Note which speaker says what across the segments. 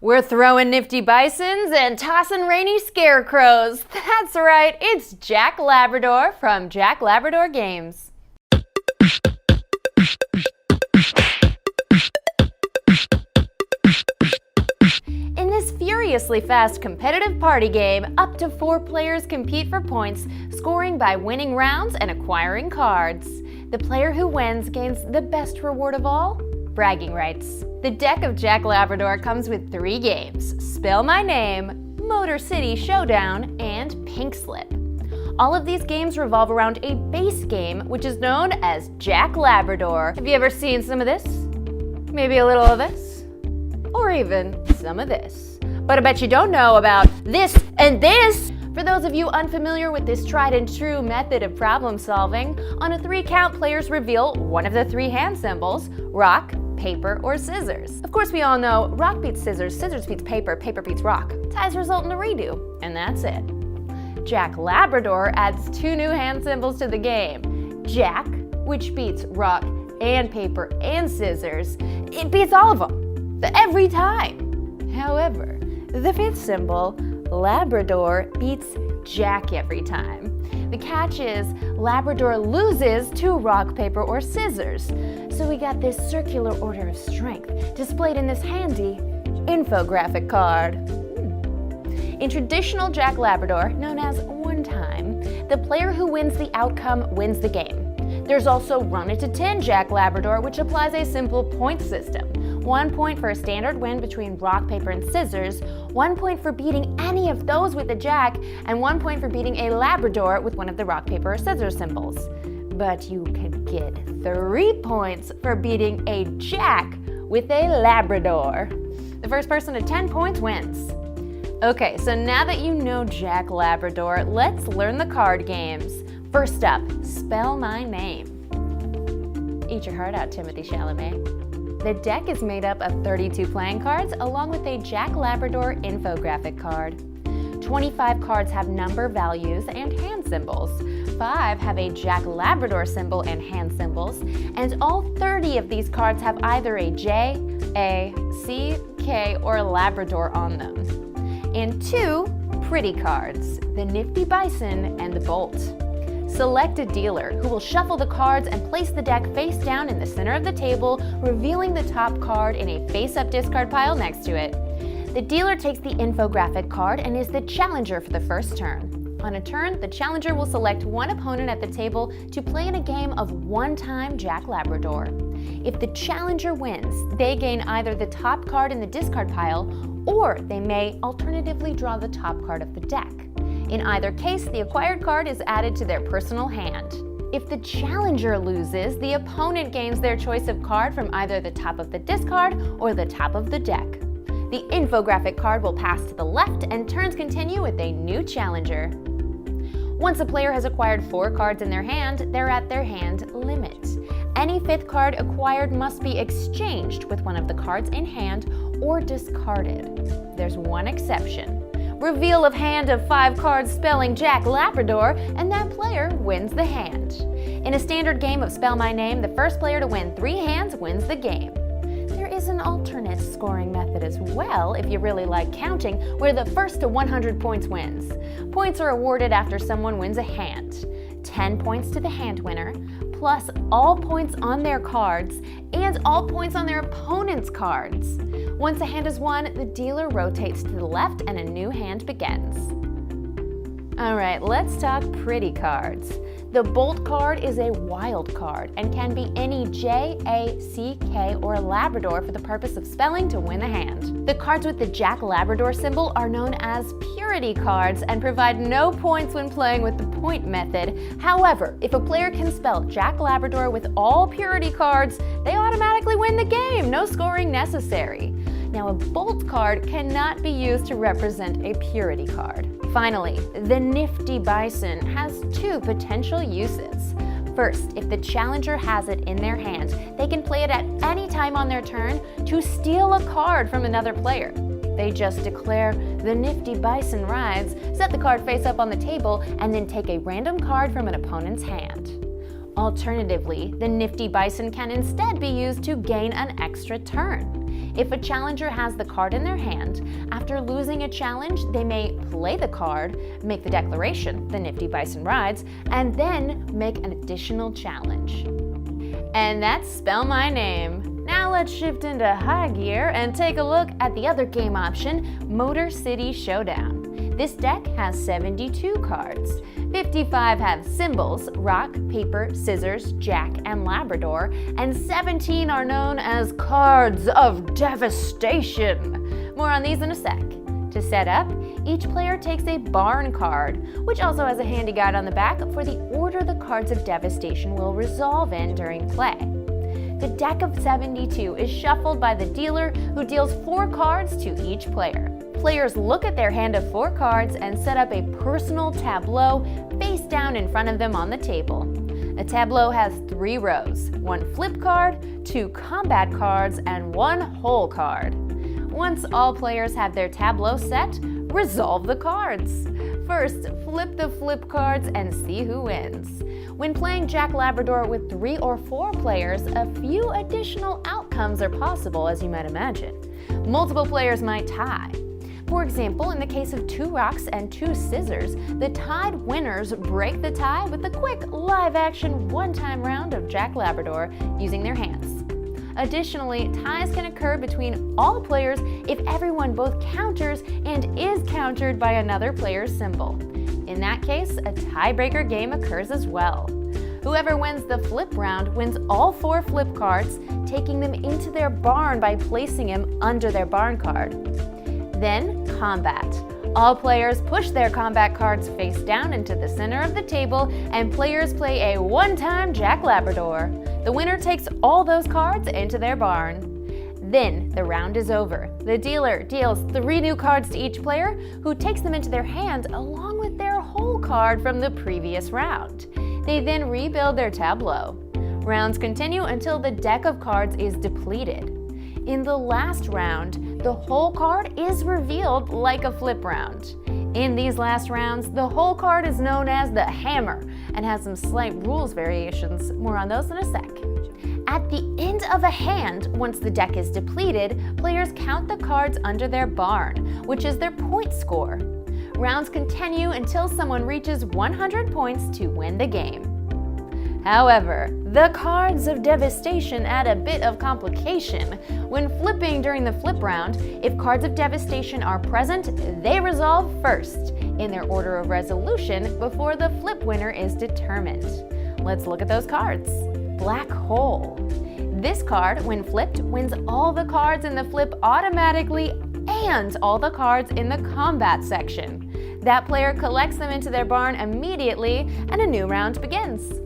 Speaker 1: We're throwing nifty bisons and tossing rainy scarecrows. That's right, it's Jack Labrador from Jack Labrador Games. In this furiously fast competitive party game, up to 4 players compete for points, scoring by winning rounds and acquiring cards. The player who wins gains the best reward of all, bragging rights. The deck of Jack Labrador comes with 3 games: Spell My Name, Motor City Showdown, and Pink Slip. All of these games revolve around a base game, which is known as Jack Labrador. Have you ever seen some of this? Maybe a little of this? Or even some of this. But I bet you don't know about this and this! For those of you unfamiliar with this tried and true method of problem solving, on a 3-count, players reveal one of the 3 hand symbols: rock, paper, or scissors. Of course, we all know rock beats scissors, scissors beats paper, paper beats rock. Ties result in a redo, and that's it. Jack Labrador adds 2 new hand symbols to the game. Jack, which beats rock and paper and scissors. It beats all of them, every time. However, the 5th symbol, Labrador, beats Jack every time. The catch is Labrador loses to rock, paper, or scissors. So we got this circular order of strength displayed in this handy infographic card. In traditional Jack Labrador, known as one time, the player who wins the outcome wins the game. There's also Run It to 10 Jack Labrador, which applies a simple point system. 1 point for a standard win between rock, paper, and scissors, 1 point for beating any of those with a jack, and 1 point for beating a Labrador with one of the rock, paper, or scissors symbols. But you can get 3 points for beating a jack with a Labrador. The first person to 10 points wins. Okay, so now that you know Jack Labrador, let's learn the card games. First up, Spell My Name. Eat your heart out, Timothy Chalamet. The deck is made up of 32 playing cards along with a Jack Labrador infographic card. 25 cards have number, values, and hand symbols. 5 have a Jack Labrador symbol and hand symbols, and all 30 of these cards have either a J, A, C, K, or Labrador on them. And 2 pretty cards, the Nifty Bison and the Bolt. Select a dealer who will shuffle the cards and place the deck face down in the center of the table, revealing the top card in a face-up discard pile next to it. The dealer takes the infographic card and is the challenger for the first turn. On a turn, the challenger will select one opponent at the table to play in a game of one-time Jack Labrador. If the challenger wins, they gain either the top card in the discard pile, or they may alternatively draw the top card of the deck. In either case, the acquired card is added to their personal hand. If the challenger loses, the opponent gains their choice of card from either the top of the discard or the top of the deck. The infographic card will pass to the left and turns continue with a new challenger. Once a player has acquired 4 cards in their hand, they're at their hand limit. Any 5th card acquired must be exchanged with one of the cards in hand or discarded. There's one exception. Reveal of hand of 5 cards spelling Jack Labrador, and that player wins the hand. In a standard game of Spell My Name, the first player to win 3 hands wins the game. There is an alternate scoring method as well, if you really like counting, where the first to 100 points wins. Points are awarded after someone wins a hand. 10 points to the hand winner, plus all points on their cards, and all points on their opponent's cards. Once a hand is won, the dealer rotates to the left and a new hand begins. Alright, let's talk pretty cards. The Bolt card is a wild card and can be any J, A, C, K, or Labrador for the purpose of spelling to win the hand. The cards with the Jack Labrador symbol are known as purity cards and provide no points when playing with the point method. However, if a player can spell Jack Labrador with all purity cards, they automatically win the game, no scoring necessary. Now, a Bolt card cannot be used to represent a purity card. Finally, the Nifty Bison has 2 potential uses. First, if the challenger has it in their hand, they can play it at any time on their turn to steal a card from another player. They just declare the Nifty Bison rides, set the card face up on the table, and then take a random card from an opponent's hand. Alternatively, the Nifty Bison can instead be used to gain an extra turn. If a challenger has the card in their hand, after losing a challenge, they may play the card, make the declaration, the nifty bison rides, and then make an additional challenge. And that's Spell My Name. Now let's shift into high gear and take a look at the other game option, Motor City Showdown. This deck has 72 cards. 55 have symbols, rock, paper, scissors, Jack, and Labrador, and 17 are known as cards of devastation. More on these in a sec. To set up, each player takes a barn card, which also has a handy guide on the back for the order the cards of devastation will resolve in during play. The deck of 72 is shuffled by the dealer, who deals 4 cards to each player. Players look at their hand of 4 cards and set up a personal tableau face down in front of them on the table. The tableau has 3 rows, 1 flip card, 2 combat cards, and 1 hole card. Once all players have their tableau set, resolve the cards. First, flip the flip cards and see who wins. When playing Jack Labrador with 3 or 4 players, a few additional outcomes are possible, as you might imagine. Multiple players might tie. For example, in the case of 2 rocks and 2 scissors, the tied winners break the tie with a quick live-action one-time round of Jack Labrador using their hands. Additionally, ties can occur between all players if everyone both counters and is countered by another player's symbol. In that case, a tiebreaker game occurs as well. Whoever wins the flip round wins all 4 flip cards, taking them into their barn by placing them under their barn card. Then, combat. All players push their combat cards face down into the center of the table, and players play a one-time Jack Labrador. The winner takes all those cards into their barn. Then the round is over. The dealer deals 3 new cards to each player, who takes them into their hand along with their whole card from the previous round. They then rebuild their tableau. Rounds continue until the deck of cards is depleted. In the last round, the whole card is revealed like a flip round. In these last rounds, the whole card is known as the hammer and has some slight rules variations. More on those in a sec. At the end of a hand, once the deck is depleted, players count the cards under their barn, which is their point score. Rounds continue until someone reaches 100 points to win the game. However, the cards of devastation add a bit of complication. When flipping during the flip round, if cards of devastation are present, they resolve first in their order of resolution before the flip winner is determined. Let's look at those cards. Black Hole. This card, when flipped, wins all the cards in the flip automatically and all the cards in the combat section. That player collects them into their barn immediately and a new round begins.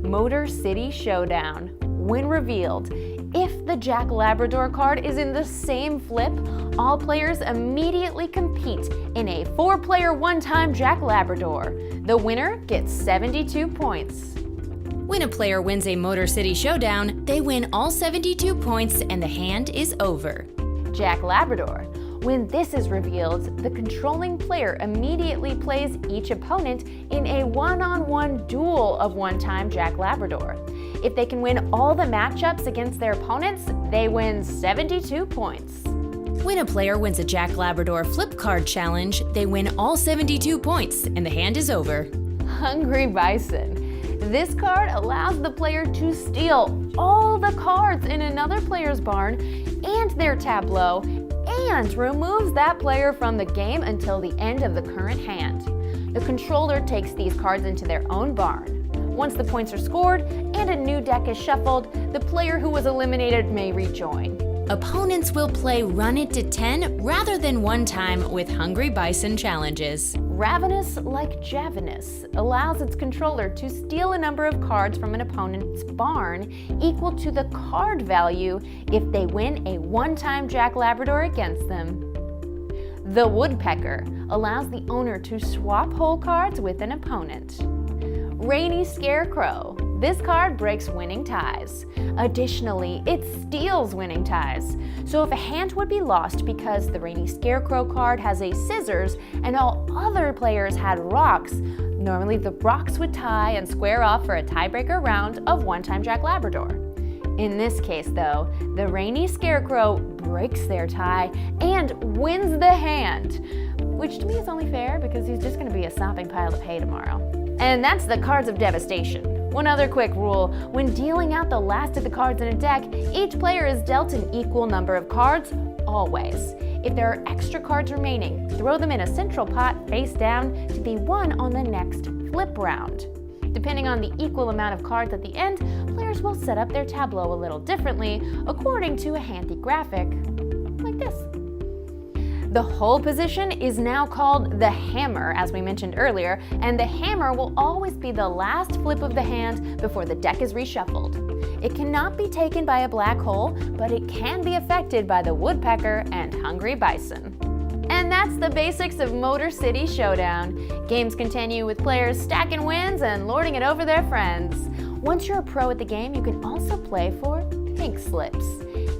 Speaker 1: Motor City Showdown. When revealed, if the Jack Labrador card is in the same flip, all players immediately compete in a 4-player one-time Jack Labrador. The winner gets 72 points.
Speaker 2: When a player wins a Motor City Showdown, they win all 72 points and the hand is over.
Speaker 1: Jack Labrador. When this is revealed, the controlling player immediately plays each opponent in a one-on-one duel of one-time Jack Labrador. If they can win all the matchups against their opponents, they win 72 points.
Speaker 2: When a player wins a Jack Labrador flip card challenge, they win all 72 points and the hand is over.
Speaker 1: Hungry Bison. This card allows the player to steal all the cards in another player's barn and their tableau, and removes that player from the game until the end of the current hand. The controller takes these cards into their own barn. Once the points are scored and a new deck is shuffled, the player who was eliminated may rejoin.
Speaker 2: Opponents will play Run It to 10 rather than one time with Hungry Bison challenges.
Speaker 1: Ravenous Like Javanous allows its controller to steal a number of cards from an opponent's barn equal to the card value if they win a one-time Jack Labrador against them. The Woodpecker allows the owner to swap whole cards with an opponent. Rainy Scarecrow. This card breaks winning ties. Additionally, it steals winning ties. So if a hand would be lost because the Rainy Scarecrow card has a scissors and all other players had rocks, normally the rocks would tie and square off for a tiebreaker round of one-time Jack Labrador. In this case, though, the Rainy Scarecrow breaks their tie and wins the hand. Which to me is only fair because he's just going to be a sopping pile of hay tomorrow. And that's the Cards of Devastation. One other quick rule, when dealing out the last of the cards in a deck, each player is dealt an equal number of cards, always. If there are extra cards remaining, throw them in a central pot face down to be won on the next flip round. Depending on the equal amount of cards at the end, players will set up their tableau a little differently according to a handy graphic like this. The whole position is now called the hammer, as we mentioned earlier, and the hammer will always be the last flip of the hand before the deck is reshuffled. It cannot be taken by a black hole, but it can be affected by the woodpecker and hungry bison. And that's the basics of Motor City Showdown. Games continue with players stacking wins and lording it over their friends. Once you're a pro at the game, you can also play for pink slips.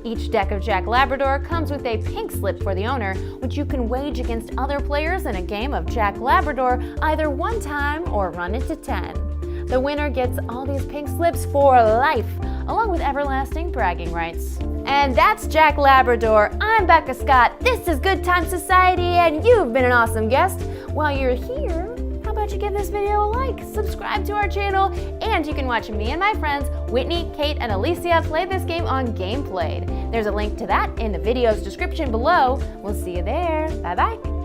Speaker 1: Each deck of Jack Labrador comes with a pink slip for the owner, which you can wage against other players in a game of Jack Labrador either one time or run it to 10. The winner gets all these pink slips for life, along with everlasting bragging rights. And that's Jack Labrador. I'm Becca Scott. This is Good Time Society, and you've been an awesome guest. While you're here, how about you give this video a like, subscribe to our channel, and you can watch me and my friends Whitney, Kate, and Alicia play this game on Game Played. There's a link to that in the video's description below. We'll see you there. Bye-bye.